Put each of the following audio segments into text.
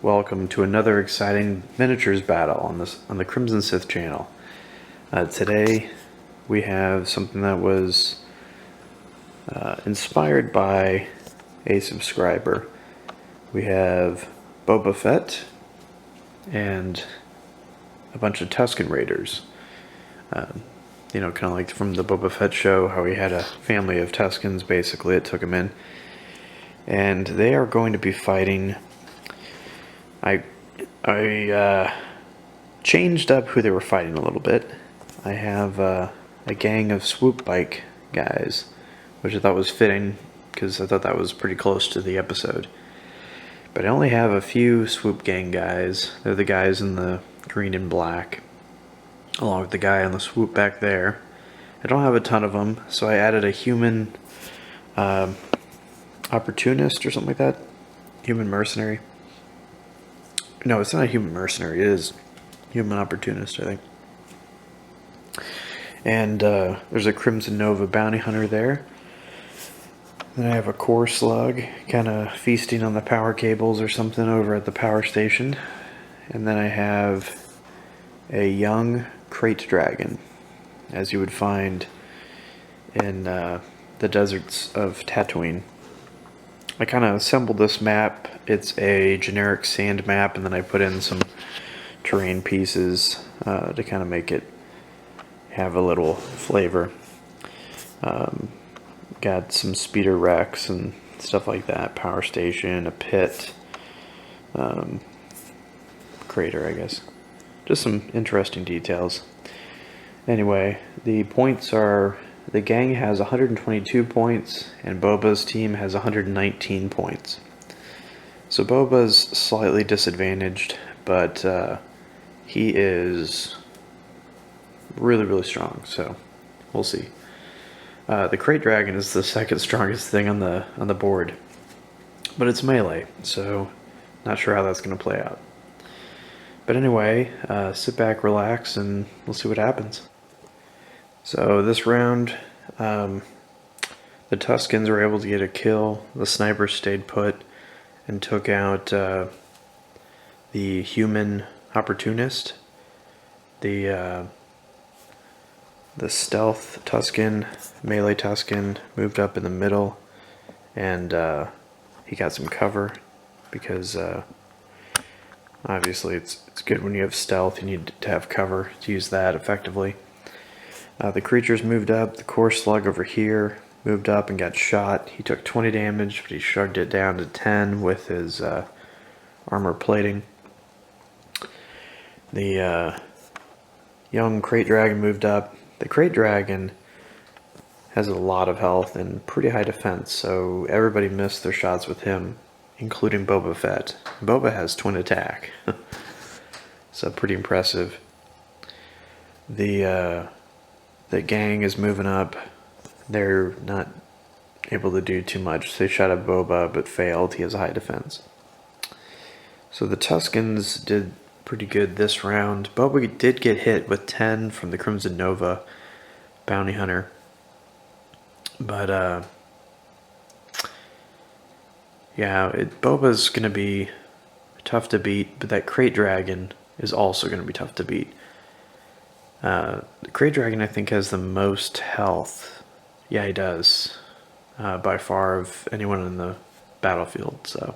welcome to another exciting miniatures battle on the Crimson Sith channel. Today we have something that was inspired by a subscriber. We have Boba Fett and a bunch of Tusken Raiders. Kind of like from the Boba Fett show, how he had a family of Tuskens, basically, it took him in. And they are going to be fighting. I changed up who they were fighting a little bit. I have a gang of Swoop bike guys, which I thought was fitting, because I thought that was pretty close to the episode. But I only have a few Swoop gang guys. They're the guys in the green and black, along with the guy on the Swoop back there. I don't have a ton of them, so I added a human opportunist or something like that. Human mercenary. No, it's not a human mercenary. It is human opportunist, I think. And there's a Crimson Nova bounty hunter there. Then I have a core slug, kind of feasting on the power cables or something over at the power station. And then I have a young crate dragon, as you would find in the deserts of Tatooine. I kind of assembled this map. It's a generic sand map, and then I put in some terrain pieces to kind of make it have a little flavor. Got some speeder wrecks and stuff like that, power station, a pit, crater, I guess. Just some interesting details. Anyway, the points are, the gang has 122 points, and Boba's team has 119 points. So Boba's slightly disadvantaged, but he is really, really strong, so we'll see. The crate dragon is the second strongest thing on the board, but it's melee, so not sure how that's going to play out. But anyway, sit back, relax, and we'll see what happens. So this round, the Tuskens were able to get a kill. The sniper stayed put and took out the human opportunist. The stealth Tusken, melee Tusken, moved up in the middle, and he got some cover because obviously it's good when you have stealth. You need to have cover to use that effectively. The creatures moved up. The core slug over here moved up and got shot. He took 20 damage, but he shrugged it down to 10 with his armor plating. The young crate dragon moved up. The crate dragon has a lot of health and pretty high defense, so everybody missed their shots with him, including Boba Fett. Boba has twin attack, so pretty impressive. The gang is moving up. They're not able to do too much. They shot at Boba but failed. He has a high defense. So the Tuskens did pretty good this round. Boba did get hit with 10 from the Crimson Nova bounty hunter. But Boba's going to be tough to beat, but that crate dragon is also going to be tough to beat. The crate dragon, I think, has the most health. Yeah, he does. By far of anyone in the battlefield, so.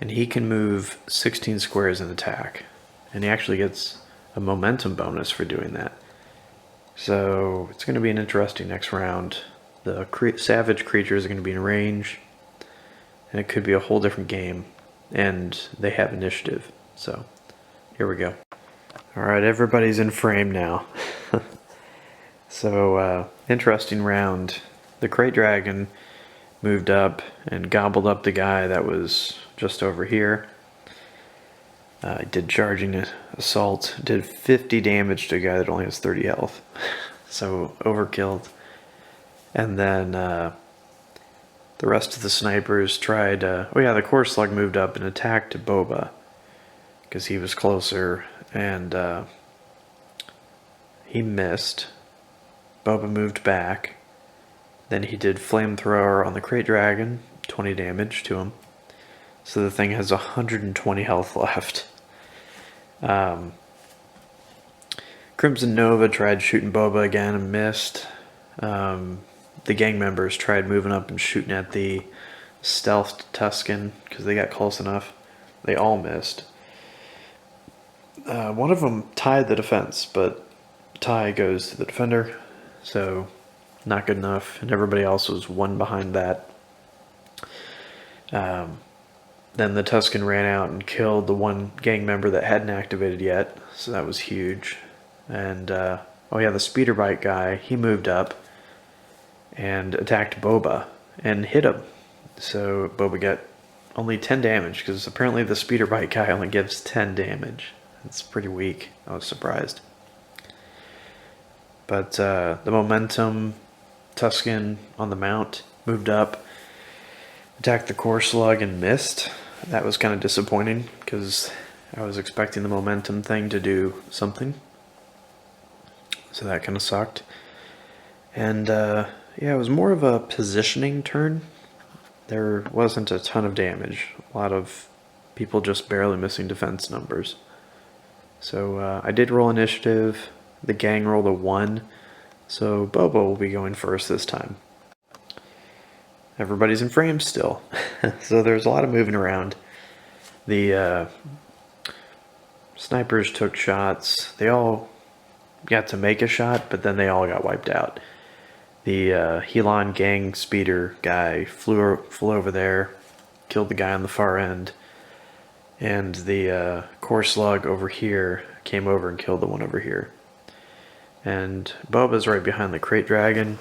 And he can move 16 squares in attack. And he actually gets a momentum bonus for doing that. So it's going to be an interesting next round. The savage creatures are going to be in range. And it could be a whole different game. And they have initiative. So here we go. Alright, everybody's in frame now. So, interesting round. The crate dragon moved up and gobbled up the guy that was just over here. Did charging assault. Did 50 damage to a guy that only has 30 health. So, overkilled. And then the rest of the snipers tried... the core slug moved up and attacked Boba, because he was closer, and he missed. Boba moved back. Then he did flamethrower on the crate dragon, 20 damage to him. So the thing has 120 health left. Crimson Nova tried shooting Boba again and missed. The gang members tried moving up and shooting at the stealthed Tusken because they got close enough. They all missed. One of them tied the defense, but tie goes to the defender, so not good enough. And everybody else was one behind that. Then the Tusken ran out and killed the one gang member that hadn't activated yet, so that was huge. And oh yeah, the speeder bike guy, he moved up and attacked Boba and hit him. So Boba got only 10 damage because apparently the speeder bike guy only gives 10 damage. It's pretty weak. I was surprised. But the momentum Tusken on the mount moved up, attacked the core slug and missed. That was kind of disappointing because I was expecting the momentum thing to do something. So that kind of sucked. And yeah, it was more of a positioning turn. There wasn't a ton of damage. A lot of people just barely missing defense numbers. So I did roll initiative. The gang rolled a 1. So Boba will be going first this time. Everybody's in frame still. So there's a lot of moving around. The snipers took shots. They all got to make a shot, but then they all got wiped out. The Helon gang speeder guy flew over there, killed the guy on the far end, and the core slug over here came over and killed the one over here. And Boba's right behind the crate dragon.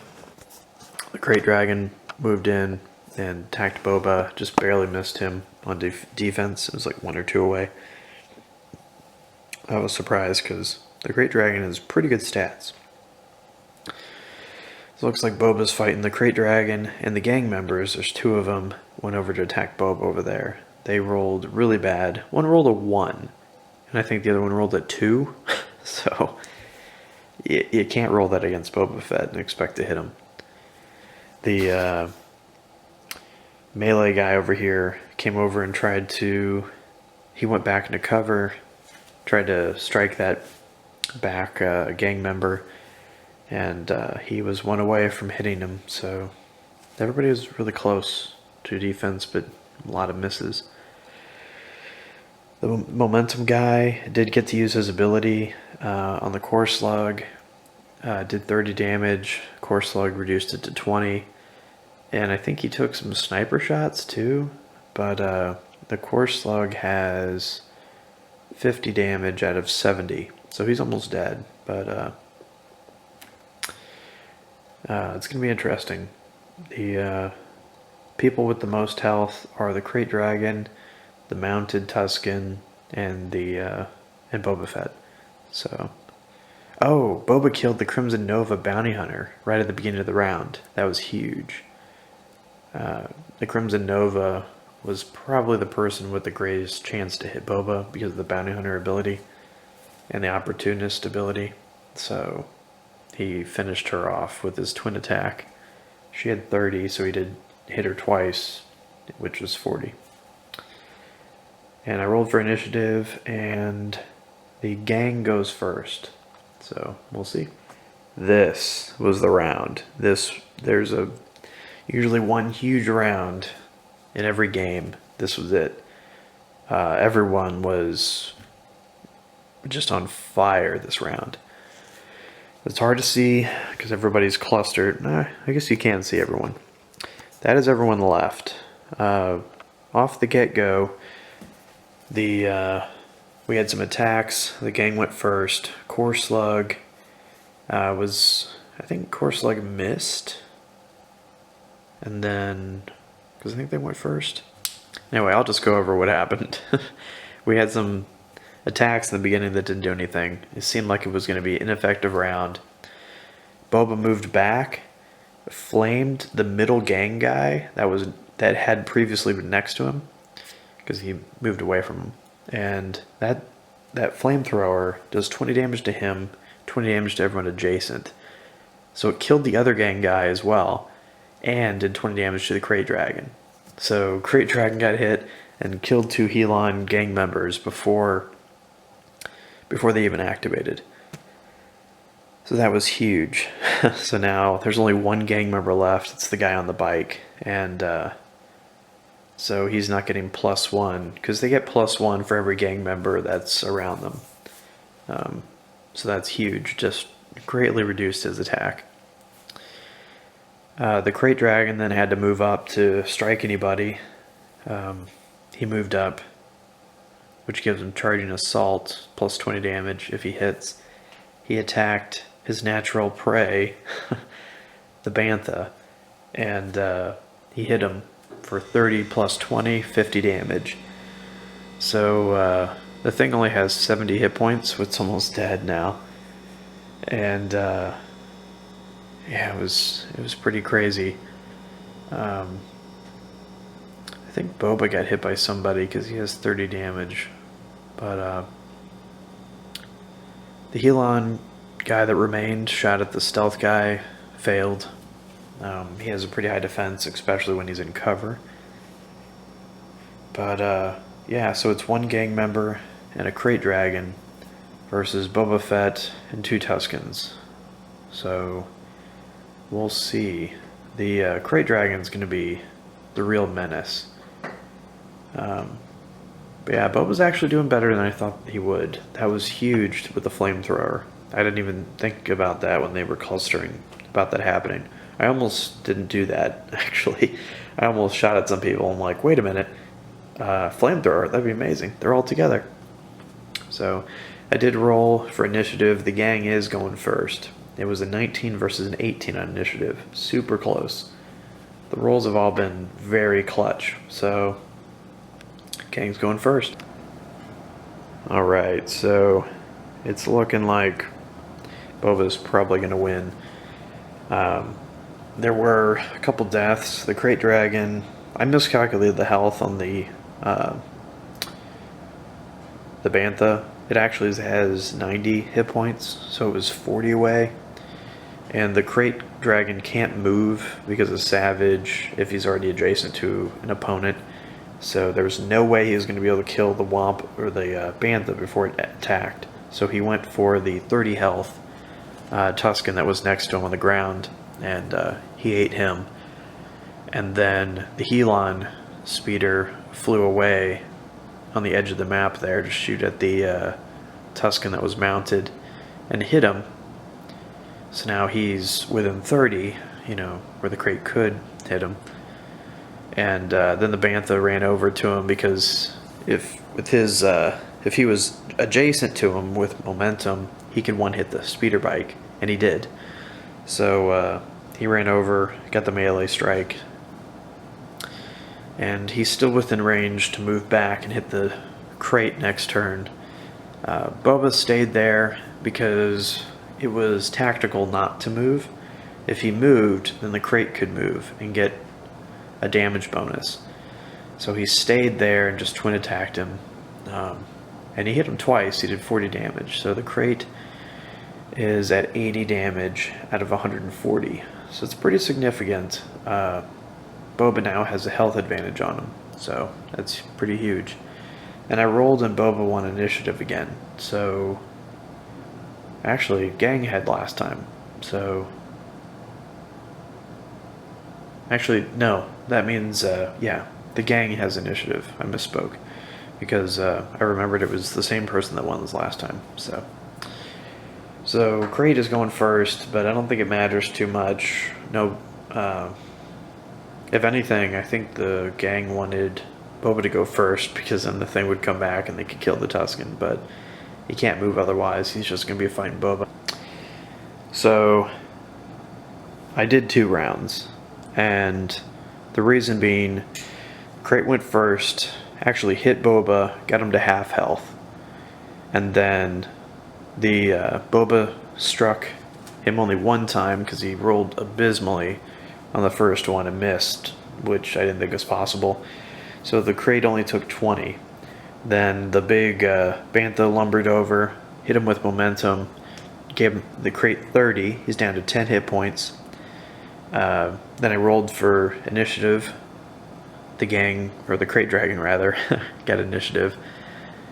The crate dragon moved in and attacked Boba, just barely missed him on defense. It was like 1 or 2 away. I was surprised because the crate dragon has pretty good stats. So it looks like Boba's fighting the crate dragon and the gang members. There's 2 of them. Went over to attack Boba over there. They rolled really bad. One rolled a 1, and I think the other one rolled a 2. So you can't roll that against Boba Fett and expect to hit him. The melee guy over here came over and tried to... He went back into cover, tried to strike that back gang member, and he was 1 away from hitting him. So everybody was really close to defense, but a lot of misses. The momentum guy did get to use his ability on the core slug. Did 30 damage. Core slug reduced it to 20. And I think he took some sniper shots too. But the core slug has 50 damage out of 70. So he's almost dead. But it's going to be interesting. The people with the most health are the crate dragon, the mounted Tusken, and and Boba Fett. So, oh, Boba killed the Crimson Nova bounty hunter right at the beginning of the round. That was huge. The Crimson Nova was probably the person with the greatest chance to hit Boba because of the bounty hunter ability and the opportunist ability. So he finished her off with his twin attack. She had 30, so he did hit her twice, which was 40. And I rolled for initiative, and the gang goes first. So we'll see. This was the round. There's usually one huge round in every game. This was it. Everyone was just on fire this round. It's hard to see because everybody's clustered. I guess you can see everyone. That is everyone left. Off the get-go, we had some attacks. The gang went first. Core slug I think core slug missed. And then, because I think they went first. Anyway, I'll just go over what happened. We had some attacks in the beginning that didn't do anything. It seemed like it was going to be an ineffective round. Boba moved back, flamed the middle gang guy that had previously been next to him, because he moved away from him. And that flamethrower does 20 damage to him, 20 damage to everyone adjacent. So it killed the other gang guy as well, and did 20 damage to the crate dragon. So crate dragon got hit, and killed 2 Helon gang members before they even activated. So that was huge. So now there's only 1 gang member left. It's the guy on the bike. And so he's not getting +1, because they get +1 for every gang member that's around them. So that's huge. Just greatly reduced his attack. The Crate Dragon then had to move up to strike anybody. He moved up, which gives him charging assault plus 20 damage if he hits. He attacked his natural prey, the Bantha, and he hit him for 30 plus 20, 50 damage. So the thing only has 70 hit points, so it's almost dead now. And yeah, it was pretty crazy. I think Boba got hit by somebody because he has 30 damage, but the Helon guy that remained shot at the stealth guy, failed. He has a pretty high defense, especially when he's in cover. But yeah, so it's 1 gang member and a Crate Dragon versus Boba Fett and 2 Tuskens. So we'll see. The Crate Dragon's going to be the real menace. But yeah, Boba's actually doing better than I thought he would. That was huge with the flamethrower. I didn't even think about that when they were clustering about that happening. I almost didn't do that, actually. I almost shot at some people. I'm like, wait a minute. Flamethrower, that'd be amazing. They're all together. So I did roll for initiative. The gang is going first. It was a 19 versus an 18 on initiative. Super close. The rolls have all been very clutch. So gang's going first. Alright, so it's looking like Boba's probably going to win. There were a couple deaths. The Crate Dragon, I miscalculated the health on the Bantha. It actually has 90 hit points, so it was 40 away. And the Crate Dragon can't move because of Savage if he's already adjacent to an opponent. So there was no way he was going to be able to kill the Womp or the Bantha before it attacked. So he went for the 30 health Tusken that was next to him on the ground, and he ate him. And then the Helon speeder flew away on the edge of the map there to shoot at the Tusken that was mounted and hit him. So now he's within 30, you know, where the crate could hit him. And then the Bantha ran over to him because if he was adjacent to him with momentum, he could one-hit the speeder bike, and he did. So he ran over, got the melee strike, and he's still within range to move back and hit the crate next turn. Boba stayed there because it was tactical not to move. If he moved, then the crate could move and get a damage bonus. So he stayed there and just twin attacked him. And he hit him twice. He did 40 damage. So the crate is at 80 damage out of 140. So it's pretty significant. Boba now has a health advantage on him. So that's pretty huge. And I rolled and Boba won initiative again. So actually, gang had last time. So actually, no. That means, yeah, the gang has initiative. I misspoke. Because I remembered it was the same person that won this last time. So Crate is going first, but I don't think it matters too much. No, if anything, I think the gang wanted Boba to go first because then the thing would come back and they could kill the Tusken, but he can't move otherwise. He's just going to be fighting Boba. So I did 2 rounds, and the reason being, Crate went first, actually hit Boba, got him to half health, and then the Boba struck him only one time because he rolled abysmally on the first one and missed, which I didn't think was possible. So the crate only took 20. Then the big Bantha lumbered over, hit him with momentum, gave the crate 30. He's down to 10 hit points. Then I rolled for initiative, the gang, or the Crate Dragon rather, got initiative,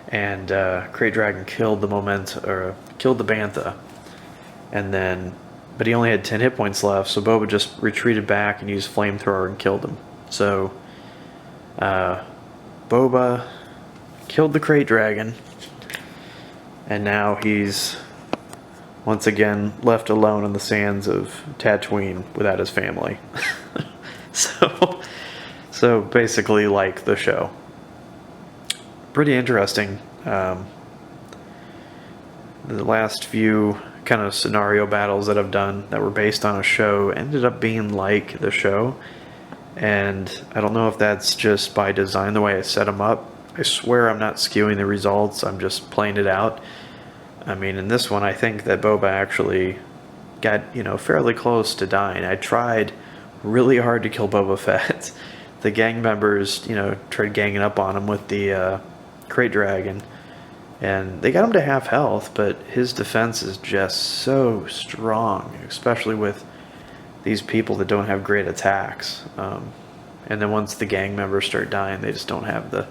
and Crate Dragon killed the killed the Bantha, and then, but he only had 10 hit points left, so Boba just retreated back and used Flamethrower and killed him. So Boba killed the Crate Dragon, and now he's once again left alone on the sands of Tatooine without his family. So basically like the show. Pretty interesting. The last few kind of scenario battles that I've done that were based on a show ended up being like the show. And I don't know if that's just by design, the way I set them up. I swear I'm not skewing the results, I'm just playing it out. I mean, in this one, I think that Boba actually got, fairly close to dying. I tried really hard to kill Boba Fett. The gang members, tried ganging up on him with the Crate Dragon, and they got him to half health, but his defense is just so strong, especially with these people that don't have great attacks. And then once the gang members start dying, they just don't have the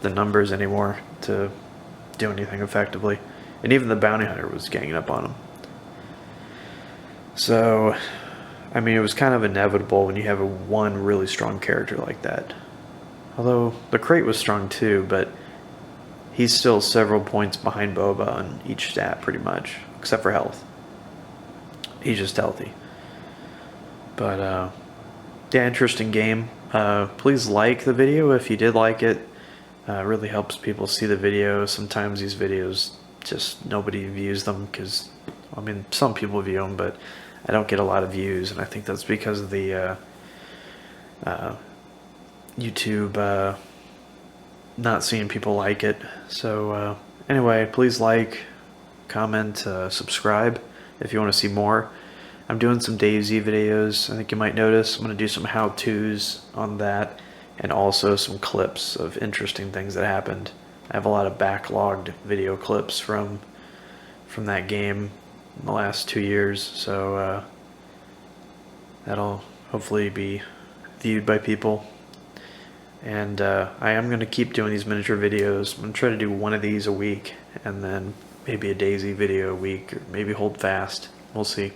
numbers anymore to do anything effectively. And even the bounty hunter was ganging up on him. So, I mean, it was kind of inevitable when you have one really strong character like that. Although the Crate was strong too, but he's still several points behind Boba on each stat pretty much, except for health. He's just healthy. But yeah, interesting game. Please like the video if you did like it. It really helps people see the video. Sometimes these videos, just nobody views them because, I mean, some people view them, but I don't get a lot of views, and I think that's because of the YouTube not seeing people like it. So anyway, please like, comment, subscribe if you want to see more. I'm doing some DayZ videos. I think you might notice. I'm going to do some how-tos on that, and also some clips of interesting things that happened. I have a lot of backlogged video clips from that game in the last 2 years, so that'll hopefully be viewed by people. And I am going to keep doing these miniature videos. I'm going to try to do one of these a week, and then maybe a DayZ video a week, or maybe hold fast. We'll see.